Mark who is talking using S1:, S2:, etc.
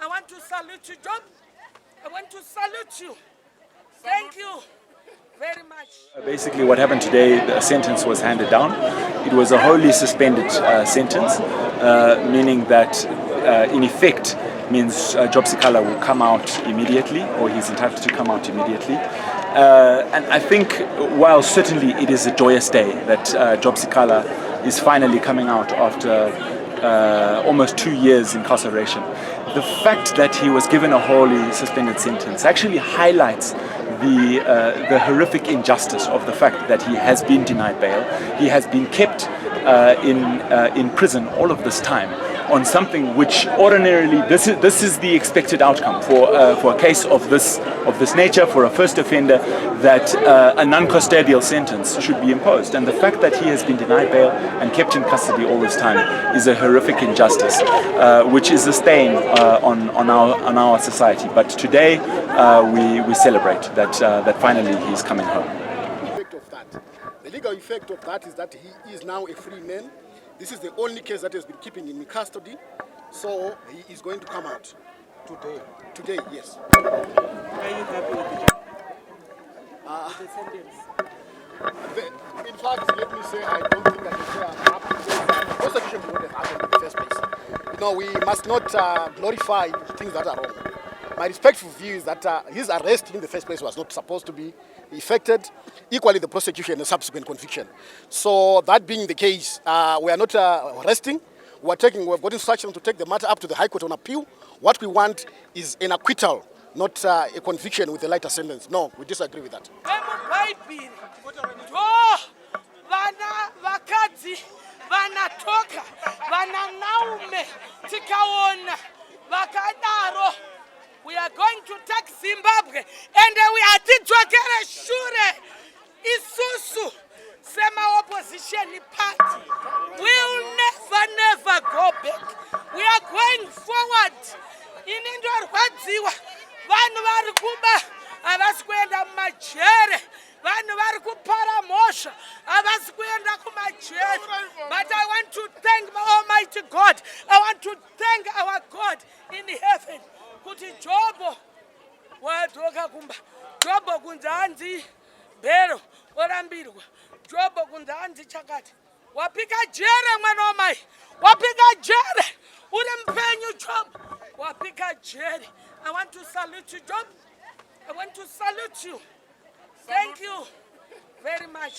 S1: I want to salute you, Job. I want to salute you. Thank you very much.
S2: Basically, what happened today, the sentence was handed down. It was a wholly suspended sentence, meaning that, in effect, means Job Sikhala will come out immediately, or he's entitled to come out immediately. And I think, while certainly it is a joyous day that Job Sikhala is finally coming out after almost 2 years incarceration, the fact that he was given a wholly suspended sentence actually highlights the horrific injustice of the fact that he has been denied bail. He has been kept in prison all of this time on something which ordinarily this is the expected outcome for a case of this nature, for a first offender, that a non-custodial sentence should be imposed. And the fact that he has been denied bail and kept in custody all this time is a horrific injustice, which is a stain on our society. But today we celebrate that finally he is coming home.
S3: The legal effect of that is that he is now a free man. This is the only case that has been keeping him in custody, so he is going to come out today. Today, yes.
S1: Are you happy with the sentence?
S3: In fact, let me say, I don't think I can say I'm happy. Prosecution would have happened in the first place. You know, we must not glorify things that are wrong. My respectful view is that his arrest in the first place was not supposed to be effected. Equally, the prosecution and the subsequent conviction. So that being the case, we are not arresting. We've got instructions to take the matter up to the High Court on appeal. What we want is an acquittal, not a conviction with a lighter sentence. No, we disagree with that.
S1: We are going to take Zimbabwe, and we are to sure isusu sema opposition party. We'll never go back. We are going forward. Inindo rwadziwa vanhu vari kuba havasi kuenda kumajere, vanhu vari kupara mhosva havasi kuenda kumajere. But I want to thank my Almighty God. I want to thank our God in heaven. Kuti Jobo wadzoka kumba, Jobo kunzi hanzi bhero orambirwa, Jobo kunzi hanzi chakati, wapika jere mwana wamai, wapika jere uri mpenyu Job, wapika jere. I want to salute you, Job. I want to salute you. Thank you very much.